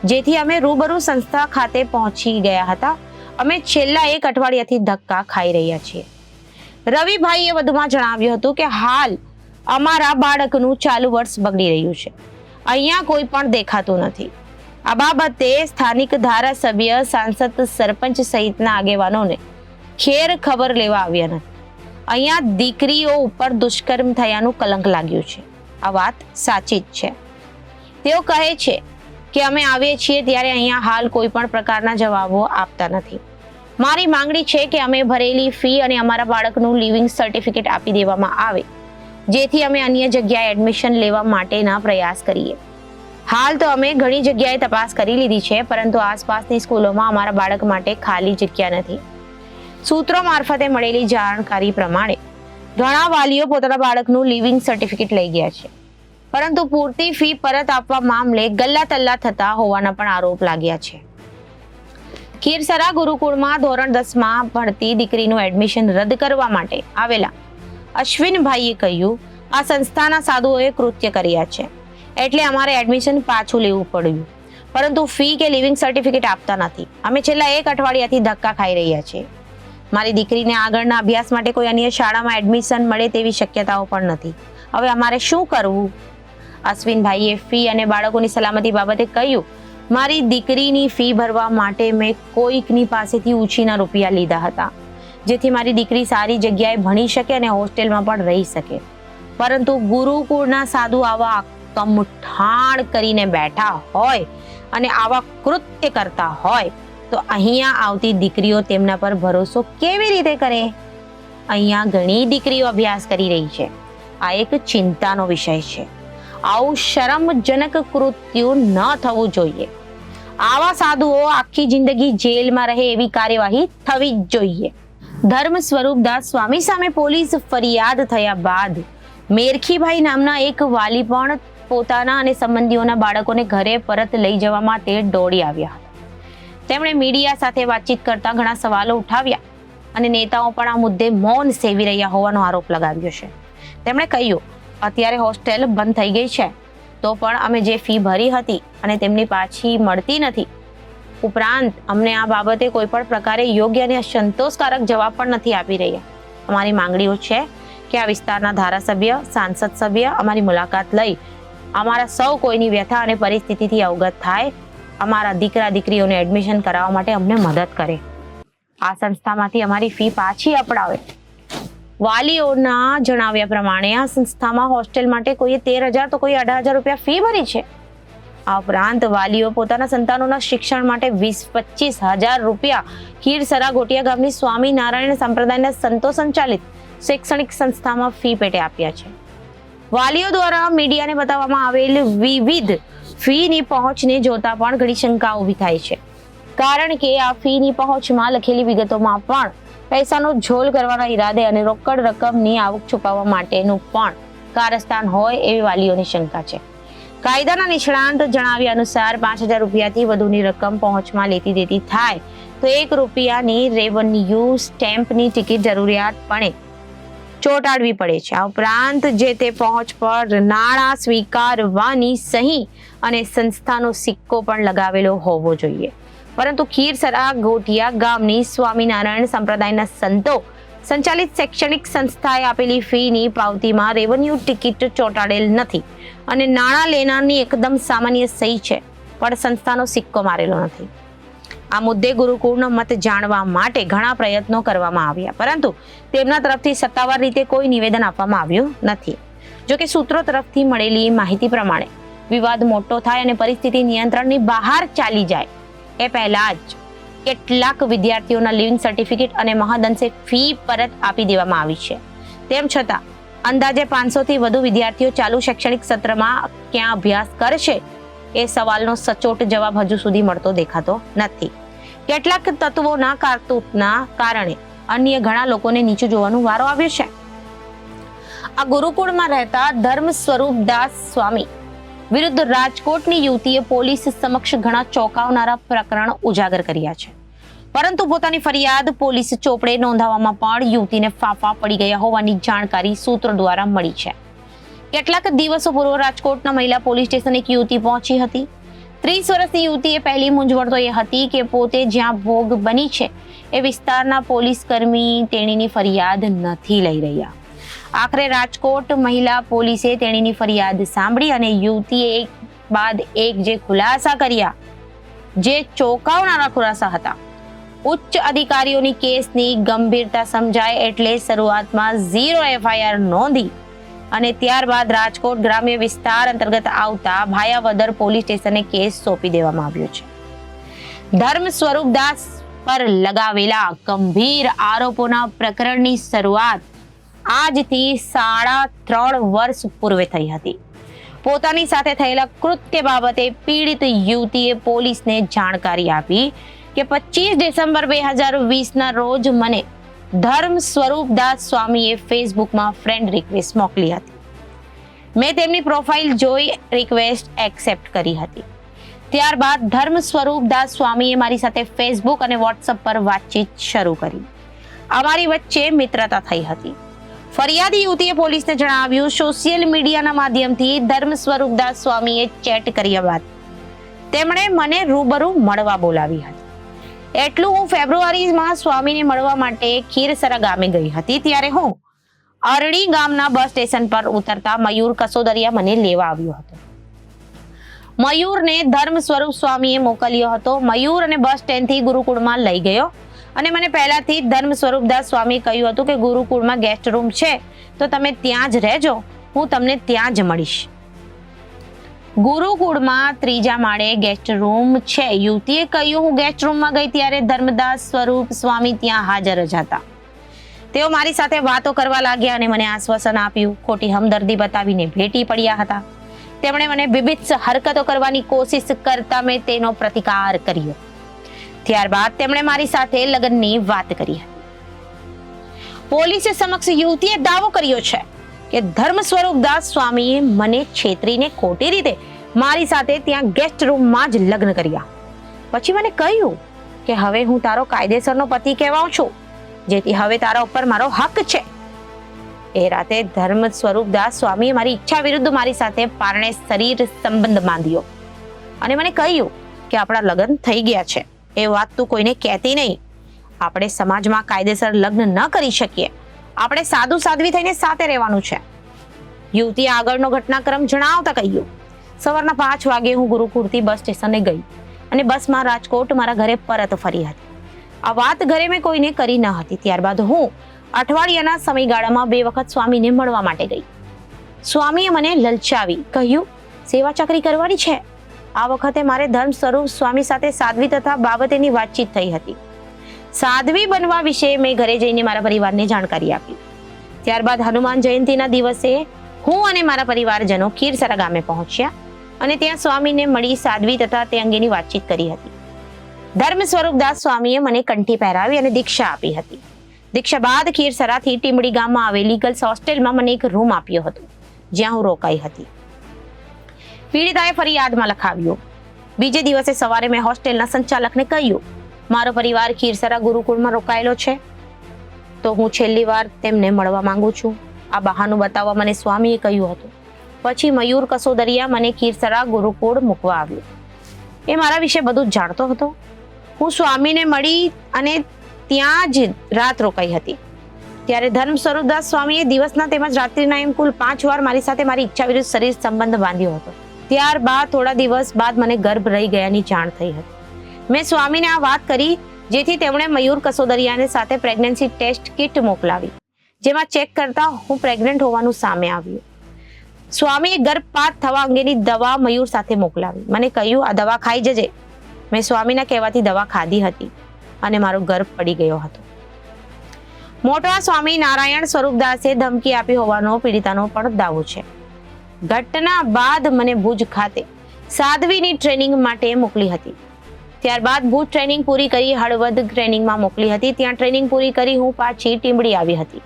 જેથી અમે રૂબરૂ સંસ્થા ખાતે પહોંચી ગયા હતા. અમે છેલ્લા 1 અઠવાડિયાથી ધક્કા ખાઈ રહ્યા છીએ. રવિભાઈએ વધુમાં જણાવ્યું હતું કે હાલ અમારા બાળકનું ચાલુ વર્ષ બગડી રહ્યું છે. અહીંયા કોઈ પણ દેખાતું નથી. આ બાબતે સ્થાનિક ધારાસભ્ય, સાંસદ, સરપંચ સહિતના આગેવાનોને ખેર ખબર લેવા આવ્યા નથી. અહીંયા દીકરીઓ ઉપર દુષ્કર્મ થયાનું કલંક લાગ્યું છે. આ વાત સાચી જ છે. તેઓ કહે છે કે અમે આવીએ છીએ ત્યારે અહીંયા હાલ કોઈ પણ પ્રકારના જવાબો આપતા નથી. મારી માંગણી છે કે અમે ભરેલી ફી અને અમારા બાળકનું લિવિંગ સર્ટિફિકેટ આપી દેવામાં આવે, જેથી અમે અન્ય જગ્યાએ એડમિશન લેવા માટેના પ્રયાસ કરીએ. હાલ તો અમે ઘણી જગ્યાએ તપાસ કરી લીધી છે, પરંતુ આસપાસની સ્કૂલોમાં અમારા બાળક માટે ખાલી જગ્યા નથી. સૂત્રો મારફતે મળેલી જાણકારી પ્રમાણે ઘણા વાલીઓ પોતાના બાળકનું લિવિંગ સર્ટિફિકેટ લઈ ગયા છે, પરંતુ પૂરતી ફી પરત આપવા મામલે ગલ્લા તલ્લા થતા હોવાના પણ આરોપ લાગ્યા છે. ખીરસરા ગુરુકુળમાં ધોરણ 10માં ભણતી દીકરીનું એડમિશન રદ કરવા માટે આવેલા અશ્વિનભાઈએ કહ્યું, આ સંસ્થાના સાધુઓએ કૃત્ય કર્યા છે, એટલે અમારે એડમિશન પાછું લેવું પડ્યું, પરંતુ ફી કે લિવિંગ સર્ટિફિકેટ આપતા નથી. અમે છેલ્લા 1 અઠવાડિયાથી ધક્કા ખાઈ રહ્યા છીએ. મારી દીકરીને આગળના અભ્યાસ માટે કોઈ અન્ય શાળામાં એડમિશન મળે તેવી શક્યતાઓ પણ નથી. હવે અમારે શું કરવું? અશ્વિનભાઈએ ફી અને બાળકોની સલામતી બાબતે કહ્યું, મારી દીકરીની ફી ભરવા માટે મેં કોઈકની પાસેથી ઉછીના રૂપિયા લીધા હતા, જેથી મારી દીકરી સારી જગ્યાએ ભણી શકે અને હોસ્ટેલમાં પણ રહી શકે. પરંતુ ગુરુકુળના સાધુ આવા કમઠાણ કરીને બેઠા હોય અને આવા કૃત્ય કરતા હોય તો અહીંયા આવતી દીકરીઓ તેમના પર ભરોસો કેવી રીતે કરે? અહીંયા ઘણી દીકરીઓ અભ્યાસ કરી રહી છે. આ એક ચિંતાનો વિષય છે. આવું શરમજનક કૃત્ય ન થવું જોઈએ. આવા સાધુઓ આખી જિંદગી જેલમાં રહે એવી કાર્યવાહી થવી જ જોઈએ. ધર્મ સ્વરૂપદાસ સ્વામી સામે પોલીસ ફરિયાદ થયા બાદ મેરખીભાઈ નામના એક વાલી પણ પોતાના અને સંબંધીઓના બાળકોને ઘરે પરત લઈ જવા માટે દોડી આવ્યા હતા. તેમણે મીડિયા સાથે વાતચીત કરતા ઘણા સવાલો ઉઠાવ્યા અને નેતાઓ પણ આ મુદ્દે મૌન સેવી રહ્યા હોવાનો આરોપ લગાવ્યો છે. તેમણે કહ્યું, અત્યારે હોસ્ટેલ બંધ થઈ ગઈ છે, તો પણ અમે જે ફી ભરી હતી અને તેમની પાછી મળતી નથી. ઉપરાંત અમને આ બાબતે કોઈ પણ પ્રકારે યોગ્ય અને સંતોષકારક જવાબ પણ નથી આપી રહ્યા. અમારી માંગણીઓ છે કે આ વિસ્તારના ધારાસભ્ય, સાંસદ સભ્ય અમારી મુલાકાત લઈ અમારા સૌ કોઈની વ્યથા અને પરિસ્થિતિથી અવગત થાય, અમારા દીકરા દીકરીઓને એડમિશન કરાવવા માટે અમને મદદ કરે, આ સંસ્થામાંથી અમારી ફી પાછી અપડાવે. વાલીઓના જણાવ્યા પ્રમાણે આ સંસ્થામાં હોસ્ટેલ માટે કોઈએ 13,000 તો કોઈ 18,000 રૂપિયા ફી ભરી છે. આ ઉપરાંત વાલીઓ પોતાના સંતાનોના શિક્ષણ માટે 20-25,000 રૂપિયા ખીરસરા ગોટિયા ગામની સ્વામિનારાયણ સંપ્રદાયના સંતો સંચાલિત શૈક્ષણિક સંસ્થામાં ફી પેટે આપ્યા છે. વાલીઓ દ્વારા મીડિયાને બતાવવામાં આવેલ વિવિધ ફીની પહોંચને જોતા પણ ઘણી શંકા ઊભી થાય છે, કારણ કે આ ફીની પહોંચમાં લખેલી વિગતોમાં પણ પૈસાનો ઝોલ કરવાના ઈરાદે અને રોકડ રકમની આવક છુપાવવા માટેનું પણ કારસ્તાન હોય એવી વાલીઓની શંકા છે. કાયદાના નિષ્ણાંત જણાવ્યા અનુસાર 5,000 રૂપિયાથી વધુની રકમ પહોંચમાં લેતી દેતી થાય તો ₹1 રેવન્યુ સ્ટેમ્પની ટિકિટ જરૂરિયાતપણે ચોંટાડવી પડે છે. આ ઉપરાંત જે તે પહોંચ પર નાણાં સ્વીકારવાની સહી અને સંસ્થાનો સિક્કો પણ લગાવેલો હોવો જોઈએ. પરંતુ ખીરસરા ગોટિયા ગામની સ્વામિનારાયણ સંપ્રદાયના સંતો સંચાલિત શૈક્ષણિક સંસ્થાએ આપેલી ફીની પાવતીમાં રેવન્યુ ટિકિટ ચોંટાડેલ નથી અને નાણાં લેનારની એકદમ સામાન્ય સહી છે, પણ સંસ્થાનો સિક્કો મારેલો નથી. આ મુદ્દે ગુરુકુળનો મત જાણવા માટે ઘણા પ્રયત્નો કરવામાં આવ્યા, પરંતુ તેમના તરફથી સત્તાવાર રીતે કોઈ નિવેદન આપવામાં આવ્યું નથી. જોકે સૂત્રો તરફથી મળેલી માહિતી પ્રમાણે વિવાદ મોટો થાય અને પરિસ્થિતિ નિયંત્રણની બહાર ચાલી જાય એ પહેલા જ કેટલાક વિદ્યાર્થીઓના લિવિંગ સર્ટિફિકેટ અને મહદઅંશે ફી પરત આપી દેવામાં આવી છે. તેમ છતાં અંદાજે 500 થી વધુ વિદ્યાર્થીઓ ચાલુ શૈક્ષણિક સત્રમાં ક્યાં અભ્યાસ કરશે એ સવાલનો સચોટ જવાબ હજુ સુધી મળતો દેખાતો નથી. કેટલાક તત્વોના કારતૂતના કારણે અન્ય ઘણા લોકોને નીચું જોવાનો વારો આવ્યો છે. આ ગુરુકુળમાં રહેતા ધર્મ સ્વરૂપદાસ સ્વામી વિરુદ્ધ રાજકોટની યુવતીએ પોલીસ સમક્ષ ઘણા ચોંકાવનારા પ્રકરણ ઉજાગર કર્યા છે, પરંતુ પોતાની ફરિયાદ પોલીસ ચોપડે નોંધાવવામાં પણ યુવતીને ફાંફા પડી ગયા હોવાની જાણકારી સૂત્રો દ્વારા મળી છે. કેટલાક દિવસો પૂર્વે રાજકોટના મહિલા પોલીસ સ્ટેશન એક યુવતી પહોંચી હતી. 30 વર્ષની યુવતીએ પહેલી મૂંઝવણ તો એ હતી કે પોતે જ્યાં ભોગ બની છે એ વિસ્તારના પોલીસ કર્મી તેણીની ફરિયાદ નથી લઈ રહ્યા. આખરે રાજકોટ મહિલા પોલીસે તેણીની ફરિયાદ સાંભળી અને યુવતીએ એક બાદ એક જે ખુલાસા કર્યા, જે ચોંકાવનારા ખુલાસા હતા. ઉચ્ચ અધિકારીઓની કેસની ગંભીરતા સમજાય એટલે શરૂઆતમાં 0 FIR નોંધી અને ત્યારબાદ રાજકોટ ગ્રામ્ય વિસ્તાર અંતર્ગત આવતા ભાયાવદર પોલીસ સ્ટેશને કેસ સોંપી દેવામાં આવ્યો છે. ધર્મ સ્વરૂપદાસ પર લગાવેલા ગંભીર આરોપોના પ્રકરણની શરૂઆત આજથી 3.5 વર્ષ પૂર્વે થઈ હતી. પોતાની સાથે થયેલા કૃત્ય બાબતે પીડિત યુવતીએ પોલીસને જાણકારી આપી કે 25 ડિસેમ્બર 2020ના રોજ મને ધર્મ સ્વરૂપદાસ સ્વામીએ ફેસબુકમાં ફ્રેન્ડ રિક્વેસ્ટ મોકલી હતી. મેં તેમની પ્રોફાઇલ જોઈ રિક્વેસ્ટ એક્સેપ્ટ કરી હતી. ત્યારબાદ ધર્મ સ્વરૂપદાસ સ્વામીએ મારી સાથે ફેસબુક અને વોટ્સએપ પર વાતચીત શરૂ કરી. અમારી વચ્ચે મિત્રતા થઈ હતી. ફરિયાદી યુવતીએ પોલીસને જણાવ્યું, સોશિયલ મીડિયાના માધ્યમથી ધર્મ સ્વરૂપદાસ સ્વામીએ ચેટ કર્યા બાદ તેમણે મને રૂબરૂ મળવા બોલાવી હતી. એટલું હું ફેબ્રુઆરીમાં સ્વામીને મળવા માટે ખીરસરા ગામે ગઈ હતી. ત્યારે હું અરણી ગામના બસ સ્ટેશન પર ઉતરતા મયુર કસોદરિયા મને લેવા આવ્યો હતો. મયુરને ધર્મ સ્વરૂપ સ્વામીએ મોકલ્યો હતો. મયુર અને બસ સ્ટેન્ડથી ગુરુકુળમાં લઈ ગયો અને મને પહેલાથી ધર્મ સ્વરૂપદાસ સ્વામીએ કહ્યું હતું કે ગુરુકુળમાં ગેસ્ટ રૂમ છે તો તમે ત્યાં જ રહેજો, હું તમને ત્યાં જ મળીશ. ગુરુકુળમાં 3જા માળે ગેસ્ટ રૂમ છે. યુવતીએ કહ્યું, હું ગેસ્ટ રૂમમાં ગઈ ત્યારે ધર્મદાસ સ્વરૂપ સ્વામી ત્યાં હાજર જ હતા. તેઓ મારી સાથે વાતો કરવા લાગ્યા અને મને આશ્વાસન આપ્યું. ખોટી હમદર્દી બતાવીને ભેટી પડ્યા હતા. તેમણે મને વિભિન્ન હરકતો કરવાની કોશિશ કરતા મેં તેનો પ્રતિકાર કર્યો. ત્યારબાદ તેમણે મારી સાથે લગ્નની વાત કરી હતી. પોલીસ સમક્ષ યુવતીએ દાવો કર્યો છે કે ધર્મ સ્વરૂપદાસ સ્વામીએ મને છેતરીને ખોટી રીતે મારી સાથે ત્યાં ગેસ્ટ રૂમમાં જ લગ્ન કર્યા. પછી મને કહ્યું કે હવે હું તારો કાયદેસરનો પતિ કહેવાઉં છું, જેથી હવે તારા ઉપર મારો હક છે. એ રાતે ધર્મ સ્વરૂપદાસ સ્વામીએ મારી ઈચ્છા વિરુદ્ધ મારી સાથે પારણે શરીર સંબંધ બાંધ્યો અને મને કહ્યું કે આપણા લગ્ન થઈ ગયા છે, એ વાત તું કોઈને કહેતી નહીં. આપણે સમાજમાં કાયદેસર લગ્ન ન કરી શકીએ, આપણે સાદું સાધ્વી થઈને સાથે રહેવાનું છે. યુવતીએ આગળનો ઘટનાક્રમ જણાવતા કહ્યું, સવારના 5 વાગે હું ગુરુકુળથી બસ સ્ટેશને ગઈ અને બસમાં રાજકોટ મારા ઘરે પરત ફરી હતી. આ વાત ઘરે મેં કોઈને કરી ન હતી. ત્યારબાદ હું અઠવાડિયાના સમયગાળામાં 2 વખત સ્વામીને મળવા માટે ગઈ. સ્વામીએ મને લલચાવી કહ્યું, સેવા ચાકરી કરવાની છે. આ વખતે મારે ધર્મ સ્વરૂપ સ્વામી સાથે સાધ્વી તથા બાબતેની વાતચીત થઈ હતી. સાધ્વી બનવા વિશે મેં ઘરે જઈને મારા પરિવારને જાણકારી આપી. ત્યારબાદ હનુમાન જયંતિના દિવસે હું અને મારા પરિવારજનો ખીરસરા ગામે પહોંચ્યા અને ત્યાં સ્વામીને મળી સાધ્વી તથા તે અંગેની વાતચીત કરી હતી. ધર્મ સ્વરૂપદાસ સ્વામીએ મને કંઠી પહેરાવી અને દીક્ષા આપી હતી. દીક્ષા બાદ ખીરસરાથી ટીમડી ગામમાં આવેલી ગર્લ્સ હોસ્ટેલમાં મને એક રૂમ આપ્યો હતો, જ્યાં હું રોકાઈ હતી. પીડિતાએ ફરિયાદમાં લખાવ્યો. બીજે દિવસે સવારે મેં હોસ્ટેલના સંચાલકને કહ્યું, મારો પરિવાર ખીરસરા ગુરુકુળમાં રોકાયેલો છે, તો હું છેલ્લી વાર તેમને મળવા માંગુ છું. આ બહાનું બતાવવા મને સ્વામીએ કહ્યું હતું. પછી મયુર કસોદરિયા મને ખીરસરા ગુરુકુળ મૂકવા આવ્યો. એ મારા વિશે બધું જ જાણતો હતો. હું સ્વામીને મળી અને ત્યાં જ રાત રોકાઈ હતી. ત્યારે ધર્મ સ્વરૂપદાસ સ્વામીએ દિવસના તેમજ રાત્રિના એમ કુલ 5 વાર મારી સાથે મારી ઈચ્છા વિરુદ્ધ શરીર સંબંધ બાંધ્યો હતો. ત્યારબાદ થોડા દિવસ બાદ મને ગર્ભ રહી ગયાની જાણ થઈ હતી. મેં સ્વામીને આ વાત કરી, જેથી તેમણે મયુર કસોદરિયાને સાથે પ્રેગ્નન્સી ટેસ્ટ કિટ મોકલાવી, જેમાં ચેક કરતા હું પ્રેગ્નન્ટ હોવાનું સામે આવ્યું. સ્વામીએ ગર્ભપાત થવા અંગેની દવા મયુર સાથે મોકલાવી. મને કહ્યું, આ દવા ખાઈ જજે. મેં સ્વામીના કહેવાથી દવા ખાધી હતી અને મારો ગર્ભ પડી ગયો હતો. મોટા સ્વામી નારાયણ સ્વરૂપદાસે ધમકી આપી હોવાનો પીડિતાનો પણ દાવો છે. ઘટના બાદ મને ભુજ ખાતે સાધ્વીની ટ્રેનિંગ માટે મોકલી હતી. ત્યારબાદ ભુજ ટ્રેનિંગ પૂરી કરી હળવદ ટ્રેનિંગમાં મોકલી હતી. ત્યાં ટ્રેનિંગ પૂરી કરી હું પાછી ટીમડી આવી હતી.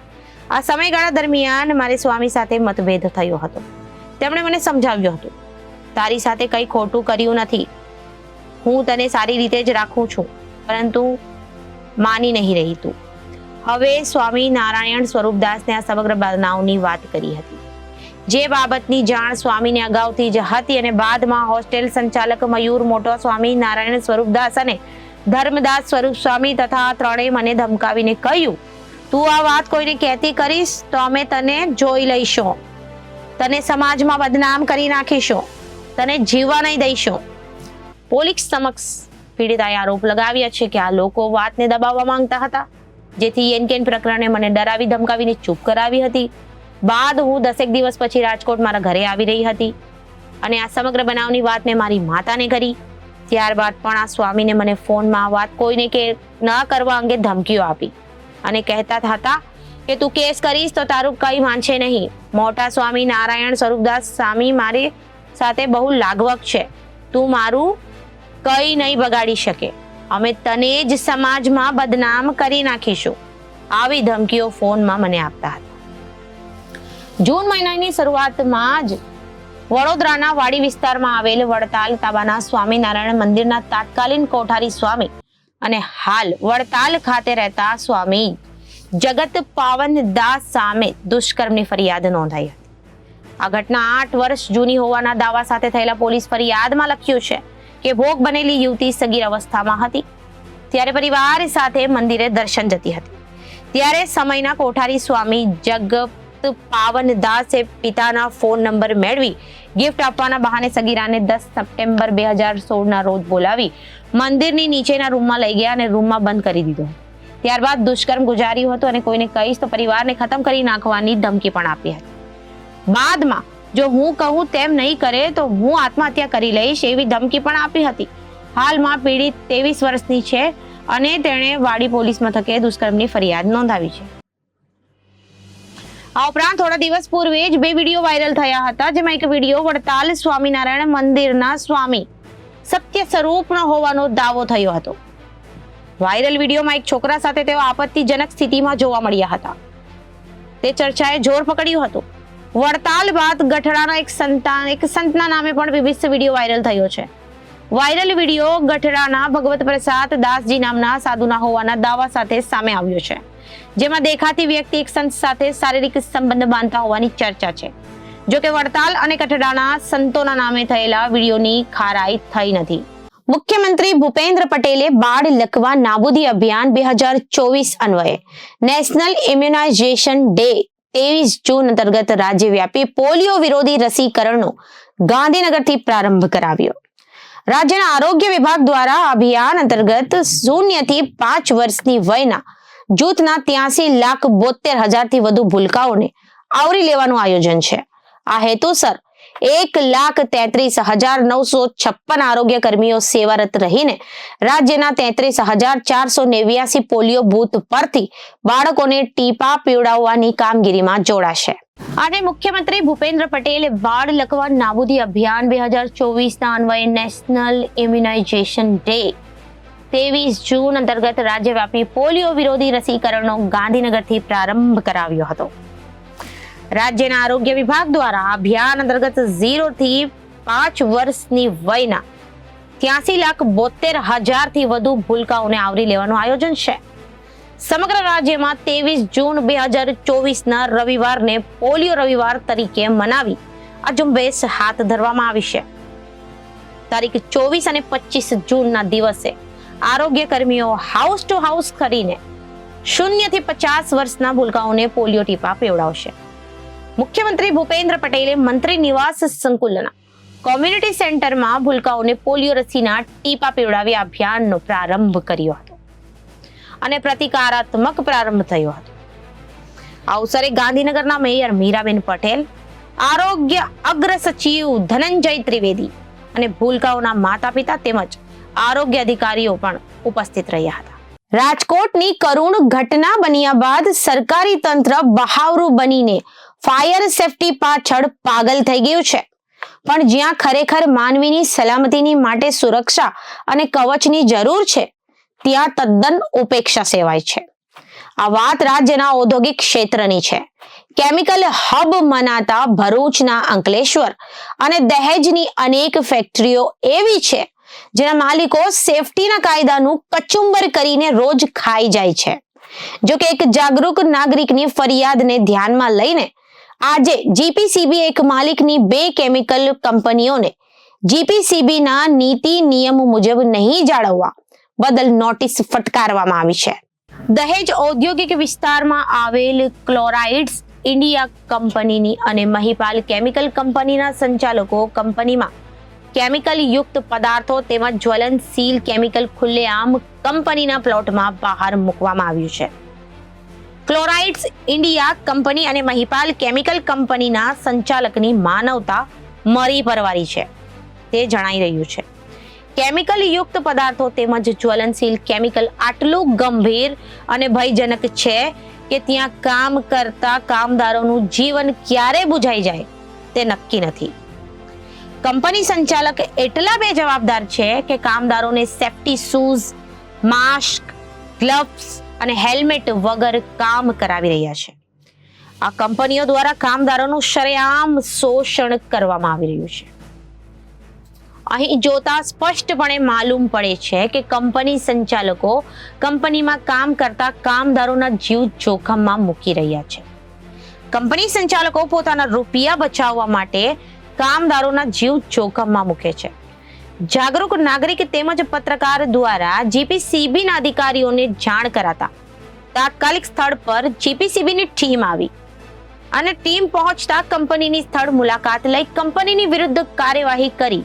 આ સમયગાળા દરમિયાન મારે સ્વામી સાથે મતભેદ થયો હતો. તેમણે મને સમજાવ્યું હતું, તારી સાથે કંઈ ખોટું કર્યું નથી, હું તને સારી રીતે જ રાખું છું, પરંતુ માની નહીં રહી તું. હવે સ્વામી નારાયણ સ્વરૂપદાસને આ સમગ્ર બનાવની વાત કરી હતી, જે બાબતની જાણ સ્વામીને અગાઉથી જ હતી અને બાદમાં હોસ્ટેલ સંચાલક મયુર, મોટો સ્વામી નારાયણ સ્વરૂપદાસ અને ધર્મદાસ સ્વરૂપ સ્વામી તથા ત્રણેય મને ધમકાવીને કહ્યું, તું આ વાત કોઈને કહેતી કરીશ તો અમે તને જોઈ લઈશું, તને સમાજમાં બદનામ કરી નાખીશું, તને જીવવા નહીં દઈશું. પોલીસ સમક્ષ પીડિતાએ આરોપ લગાવ્યા છે કે આ લોકો વાતને દબાવવા માંગતા હતા, જેથી એનકેન પ્રકરણે મને ડરાવી ધમકાવીને ચૂપ કરાવી હતી. બાદ હું 10 દિવસ પછી રાજકોટ મારા ઘરે આવી રહી હતી અને આ સમગ્ર બનાવની વાત મેં મારી માતાને કરી. ત્યારબાદ પણ આ સ્વામીને મને ફોનમાં વાત કોઈને કે ન કરવા અંગે ધમકીઓ આપી અને કહેતા હતા કે તું કેસ કરીશ તો તારું કંઈ માનશે નહીં. મોટા સ્વામી નારાયણ સ્વરૂપદાસ સ્વામી મારી સાથે બહુ લાગવક છે, તું મારું કંઈ નહીં બગાડી શકે, અમે તને જ સમાજમાં બદનામ કરી નાખીશું. આવી ધમકીઓ ફોનમાં મને આપતા હતા. જૂન મહિનાની શરૂઆતમાં જ વડોદરાના વાડી વિસ્તારમાં આવેલ વડતાલ તાબાના સ્વામિનારાયણ મંદિરના તાત્કાલિન કોઠારી સ્વામી અને હાલ વડતાલ ખાતે રહેતા સ્વામી જગત પાવન દાસ સામે દુષ્કર્મની ફરિયાદ નોંધાઈ હતી. આ ઘટના 8 વર્ષ જૂની હોવાના દાવા સાથે થયેલા પોલીસ ફરિયાદમાં લખ્યું છે કે ભોગ બનેલી યુવતી સગીર અવસ્થામાં હતી, ત્યારે પરિવાર સાથે મંદિરે દર્શન જતી હતી. ત્યારે સમયના કોઠારી સ્વામી જગત પાવન દાસે પિતાના ફોન નંબર મેળવી ગિફ્ટ આપવાના બહાને સગીરાને 10 સપ્ટેમ્બર 2016 રોજ બોલાવી મંદિરની નીચેના રૂમમાં લઈ ગયા અને રૂમમાં બંધ કરી દીધો. ત્યારબાદ દુષ્કર્મ ગુજાર્યું હતું અને કોઈને કહીશ તો પરિવારને ખતમ કરી નાખવાની ધમકી પણ આપી હતી. બાદમાં જો હું કહું તેમ નહીં કરે તો હું આત્મહત્યા કરી લઈશ એવી ધમકી પણ આપી હતી. હાલમાં પીડિત 23 વર્ષની છે અને તેણે વાડી પોલીસ મથકે દુષ્કર્મની ફરિયાદ નોંધાવી છે. આ ઉપરાંત થોડા દિવસ પૂર્વે જ 2 વિડીયો વાયરલ થયા હતા, જેમાં એક વિડીયો વડતાલ સ્વામિનારાયણ મંદિરના સ્વામી સત્ય સ્વરૂપનો હોવાનો દાવો થયો હતો. વાયરલ વિડીયોમાં એક છોકરા સાથે તેઓ આપત્તિજનક સ્થિતિમાં જોવા મળ્યા હતા. તે ચર્ચાએ જોર પકડ્યું હતું. વડતાલ બાદ ગઠડાના એક સંતના નામે પણ વિવિધ વિડીયો વાયરલ થયો છે. વાયરલ વિડીયો ગઠડાના ભગવત પ્રસાદ દાસજી નામના સાધુના હોવાના દાવા સાથે સામે આવ્યો છે, જેમાં દેખાતી વ્યક્તિ એક સંત સાથે શારીરિક સંબંધ બાંધતા હોવાની ચર્ચા છે. જો કે વડતાલ અને ગઠડાના સંતોના નામે થયેલા વિડીયોની ખારાઈ થઈ નથી. મુખ્યમંત્રી ભૂપેન્દ્ર પટેલે બાળ લકવા નાબૂદી અભિયાન 2024 અન્વયે નેશનલ ઇમ્યુનાઇઝેશન ડે 23 જૂન અંતર્ગત રાજ્યવ્યાપી પોલિયો વિરોધી રસીકરણનો ગાંધીનગરથી પ્રારંભ કરાવ્યો. રાજ્યના આરોગ્ય વિભાગ દ્વારા અભિયાન અંતર્ગત 0 થી 5 વર્ષની વયના જૂથના 83,72,000 થી વધુ ભૂલકાઓને આવરી લેવાનું આયોજન છે. આ હેતુસર 1,33,956 આરોગ્ય કર્મીઓ સેવારત રહીને રાજ્યના 33,489 પોલિયો બૂથ પરથી બાળકોને ટીપા પીવડાવવાની કામગીરીમાં જોડાશે. આજે મુખ્યમંત્રી ભૂપેન્દ્ર પટેલે બાળ લકવા નાબૂદી અભિયાન 2024 અન્વયે નેશનલ ઇમ્યુનાઇઝેશન ડે 23 જૂન અંતર્ગત રાજ્યવ્યાપી પોલિયો વિરોધી રસીકરણનો ગાંધીનગરથી પ્રારંભ કરાવ્યો હતો. રાજ્યના આરોગ્ય વિભાગ દ્વારા અભિયાન અંતર્ગત 0 થી 5 વર્ષની વયના 83,72,000 થી વધુ ભૂલકાઓને આવરી લેવાનું આયોજન છે. સમગ્ર રાજ્યમાં 23 જૂન 2024 ના રવિવારને પોલિયો રવિવાર તરીકે મનાવી આ ઝુંબેશ હાથ ધરવામાં આવી છે. તારીખ 24 અને 25 જૂનના દિવસે આરોગ્ય કર્મીઓ હાઉસ ટુ હાઉસ કરીને 0 થી 50 વર્ષના ભૂલકાઓને પોલિયો ટીપા પીવડાવશે. મુખ્યમંત્રી ભૂપેન્દ્ર પટેલે મંત્રી નિવાસ સંકુલના કોમ્યુનિટી સેન્ટરમાં ભૂલકાઓને પોલિયો રસીના ટીપા પીવડાવી અભિયાનનો પ્રારંભ કર્યો હતો અને પ્રતિકારાત્મક પ્રારંભ થયો હતો. આ અવસરે ગાંધીનગરના મેયર મીરાબેન પટેલ, આરોગ્ય અગ્ર સચિવ ધનંજય ત્રિવેદી અને ભૂલકાઓના માતા પિતા તેમજ આરોગ્ય અધિકારીઓ પણ ઉપસ્થિત રહ્યા હતા. રાજકોટની કરુણ ઘટના બન્યા બાદ સરકારી તંત્ર બહાવરું બનીને ફાયર સેફટી પાછળ પાગલ થઈ ગયું છે. પણ જ્યાં ખરેખર માનવીની સલામતીની માટે સુરક્ષા અને કવચની જરૂર છે ત્યાં તદ્દન ઉપેક્ષા સેવાય છે. આ વાત રાજ્યના ઔદ્યોગિક ક્ષેત્રની છે. કેમિકલ હબ મનાતા ભરૂચના અંકલેશ્વર અને દહેજની અનેક ફેક્ટરીઓ એવી છે જેના માલિકો સેફટીના કાયદાનું કચુંબર કરીને રોજ ખાઈ જાય છે. જો કે એક જાગૃત નાગરિકની ફરિયાદને ધ્યાનમાં લઈને આજે જીપીસીબી એક માલિકની 2 કેમિકલ કંપનીઓને જીપીસીબીના નીતિ નિયમ મુજબ નહીં જાળવવા બદલ નોટિસ ફટકારવામાં આવી છે. દહેજ ઔદ્યોગિક વિસ્તારમાં આવેલ ક્લોરાઇડ્સ ઇન્ડિયા કંપનીની અને મહિપાલ કેમિકલ કંપનીના સંચાલકો કંપનીમાં કેમિકલ યુક્ત પદાર્થો તેમજ જ્વલનશીલ કેમિકલ ખુલ્લેઆમ કંપનીના પ્લોટમાં બહાર મૂકવામાં આવ્યું છે. ક્લોરાઇડ્સ ઇન્ડિયા કંપની અને મહિપાલ કેમિકલ કંપનીના સંચાલકની માનવતા મરી પરવારી છે તે જણાઈ રહ્યું છે. કેમિકલ યુક્ત પદાર્થો તેમજ જ્વલનશીલ કેમિકલ આટલું ગંભીર અને ભયજનક છે કે ત્યાં કામ કરતા કામદારોનું જીવન ક્યારે બુઝાઈ જાય તે નક્કી નથી. કંપની સંચાલક એટલા બેજવાબદાર છે કે કામદારોને સેફટી શૂઝ, માસ્ક, ગ્લવ્સ અને હેલ્મેટ વગર કામ કરાવી રહ્યા છે. આ કંપનીઓ દ્વારા કામદારોનું શરેઆમ શોષણ કરવામાં આવી રહ્યું છે. અહીં જોતા સ્પષ્ટપણે માલુમ પડે છે કે કંપની સંચાલકો કંપનીમાં કામ કરતા કામદારોના જીવ જોખમમાં મૂકી રહ્યા છે. કંપની સંચાલકો પોતાના રૂપિયા બચાવવા માટે કામદારોના જીવ જોખમમાં મૂકે છે. જાગૃત નાગરિક તેમજ પત્રકાર દ્વારા જીપીસીબીના અધિકારીઓને જાણ કરાતા તાત્કાલિક સ્થળ પર જીપીસીબીની ટીમ આવી અને ટીમ પહોંચતા કંપનીની સ્થળ મુલાકાત લઈ કંપનીની વિરુદ્ધ કાર્યવાહી કરી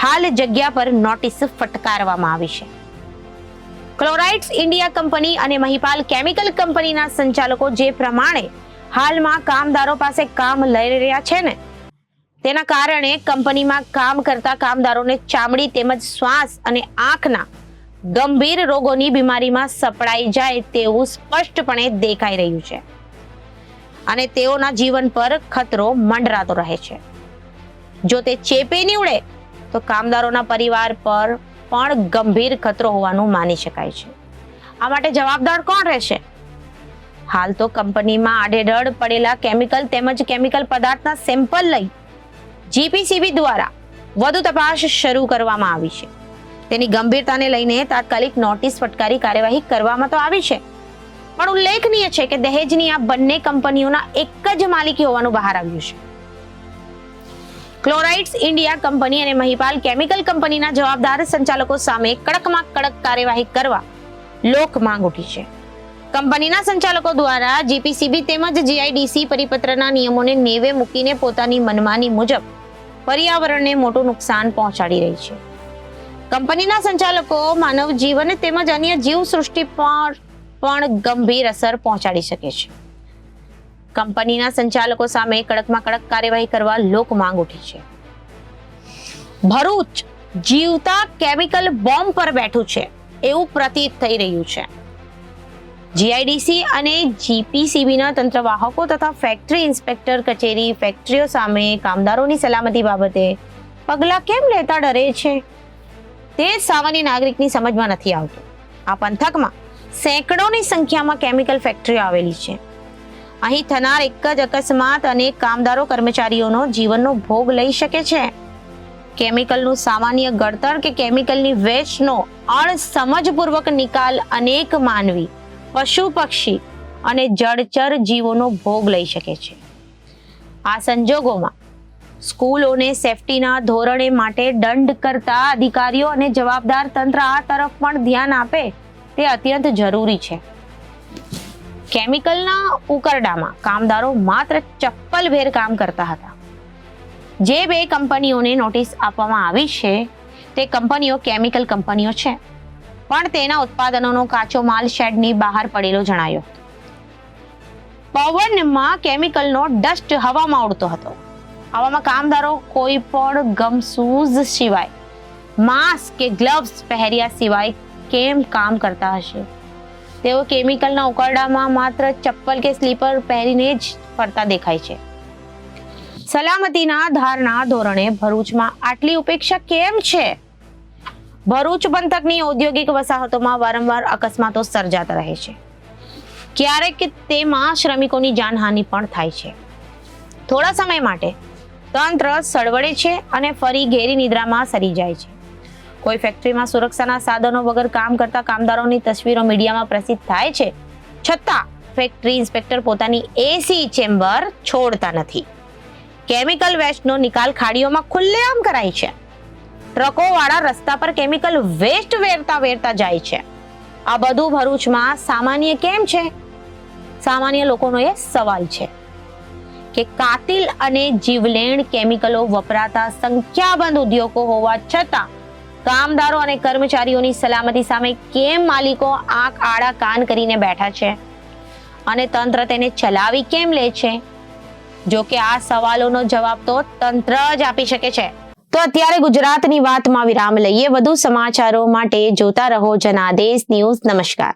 હાલ જગ્યા પર નોટિસ ફટકારવામાં આવી છે. ક્લોરાઇડ્સ ઇન્ડિયા કંપની અને મહિપાલ કેમિકલ કંપનીના સંચાલકો જે પ્રમાણે હાલમાં કામદારો પાસે કામ લઈ રહ્યા છે ને તેના કારણે કંપનીમાં કામ કરતા કામદારોને ચામડી તેમજ શ્વાસ અને આંખના ગંભીર રોગોની બીમારીમાં સપડાઈ જાય તેવું સ્પષ્ટપણે દેખાઈ રહ્યું છે અને તેઓના જીવન પર ખતરો મંડરાતો રહે છે. જો તે ચેપે નીવડે તો કામદારોના પરિવાર પર પણ ગંભીર ખતરો હોવાનું માની શકાય છે. આ માટે જવાબદાર કોણ રહેશે? હાલ તો કંપનીમાં આડેધડ પડેલા કેમિકલ તેમજ કેમિકલ પદાર્થના સેમ્પલ લઈ જીપીસીબી દ્વારા વધુ તપાસ શરૂ કરવામાં આવી છે. તેની ગંભીરતાને લઈને તાત્કાલિક નોટિસ ફટકારી કાર્યવાહી કરવામાં તો આવી છે, પણ ઉલ્લેખનીય છે કે દહેજની આ બંને કંપનીઓના એક જ માલિકી હોવાનું બહાર આવ્યું છે. ક્લોરાઇડ્સ ઇન્ડિયા કંપની અને મહિપાલ કેમિકલ કંપનીના જવાબદાર સંચાલકો સામે કડકમાં કડક કાર્યવાહી કરવા લોક માંગ ઉઠી છે. કંપનીના સંચાલકો દ્વારા જીપીસીબી તેમજ જીઆઈડીસી પરિપત્રના નિયમોને નેવે મૂકીને પોતાની મનમાની મુજબ પર્યાવરણને મોટું નુકસાન પહોંચાડી રહી છે. કંપનીના સંચાલકો માનવ જીવન તેમજ અન્ય જીવસૃષ્ટિ પર પણ ગંભીર અસર પહોંચાડી શકે છે. કંપનીના સંચાલકો સામે કડકમાં કડક કાર્યવાહી કરવા લોક માંગ ઉઠી છે. ભરૂચ જીવતા કેમિકલ બોમ્બ પર બેઠું છે એવું પ્રતીત થઈ રહ્યું છે. જીઆઈડીસી અને જીપીસીબીના તંત્રવાહકો તથા ફેક્ટરી ઇન્સ્પેક્ટર કચેરી ફેક્ટરીઓ સામે કામદારોની સલામતી બાબતે પગલાં કેમ લેતા ડરે છે તે સામાન્ય નાગરિકની સમજમાં નથી આવતું. આ પંથકમાં સેંકડોની સંખ્યામાં કેમિકલ ફેક્ટરીઓ આવેલી છે. અહીં થનાર એક જ અકસ્માત અનેક કામદારો કર્મચારીઓનો જીવનનો ભોગ લઈ શકે છે. કેમિકલનું સામાન્ય ગળતર કે કેમિકલની વેસ્ટનો અણસમજપૂર્વક નિકાલ અનેક માનવી, પશુ પક્ષી અને જળચર જીવોનો ભોગ લઈ શકે છે. આ સંજોગોમાં સ્કૂલોને સેફટીના ધોરણે માટે દંડ કરતા અધિકારીઓ અને જવાબદાર તંત્ર આ તરફ પણ ધ્યાન આપે તે અત્યંત જરૂરી છે. કેમિકલના ઉકરડામાં કામદારો માત્ર ચપ્પલભેર કામ કરતા હતા. જે 2 કંપનીઓને નોટિસ આપવામાં આવી છે તે કંપનીઓ કેમિકલ કંપનીઓ છે, પણ તેના ઉત્પાદનોનો કાચો માલ શેડની બહાર પડેલો જણાયો. પવનમાં કેમિકલનો ડસ્ટ હવામાં ઉડતો હતો. આવામાં કામદારો કોઈ પણ ગમશૂઝ સિવાય, માસ્ક કે ગ્લવ્સ પહેર્યા સિવાય કેમ કામ કરતા હશે? તેઓ કેમિકલના ઉકરડામાં માત્ર ચપ્પલ કે સ્લીપર પહેરીને જ ફરતા દેખાય છે. સલામતીના ધારના ધોરણે ભરૂચમાં આટલી ઉપેક્ષા કેમ છે? ભરૂચ પંથકની ઔદ્યોગિક વસાહતોમાં વારંવાર અકસ્માતો સર્જાતા રહે છે. ક્યારેક તેમાં શ્રમિકોની જાનહાનિ પણ થાય છે. થોડા સમય માટે તંત્ર સળવળે છે અને ફરી ઘેરી નિદ્રામાં સરી જાય છે. કોઈ ફેક્ટરીમાં સુરક્ષાના સાધનો વગર કામ કરતા કામદારોની તસવીરો મીડિયામાં પ્રસિદ્ધ થાય છે, છતાં ફેક્ટરી ઇન્સ્પેક્ટર પોતાની એસી ચેમ્બર છોડતા નથી. કેમિકલ વેસ્ટનો નિકાલ ખાડીઓમાં ખુલ્લેઆમ કરાય છે. ટ્રકો વાળા રસ્તા પર કેમિકલ વેસ્ટ વેરતા જાય છે. આ બધું ભરૂચમાં સામાન્ય કેમ છે? સામાન્ય લોકોનો એ સવાલ છે કે કાતિલ અને જીવલેણ કેમિકલો વપરાતા સંખ્યાબંધ ઉદ્યોગો હોવા છતાં કામદારો અને કર્મચારીઓની સલામતી સામે કેમ માલિકો આંખ આડા કાન કરીને બેઠા છે અને તંત્ર તેને ચલાવી કેમ લે છે? જો કે આ સવાલોનો જવાબ તો તંત્ર જ આપી શકે છે. તો અત્યારે ગુજરાતની વાતમાં વિરામ લઈએ. વધુ સમાચારો માટે જોતા રહો જનાદેશ ન્યૂઝ. નમસ્કાર.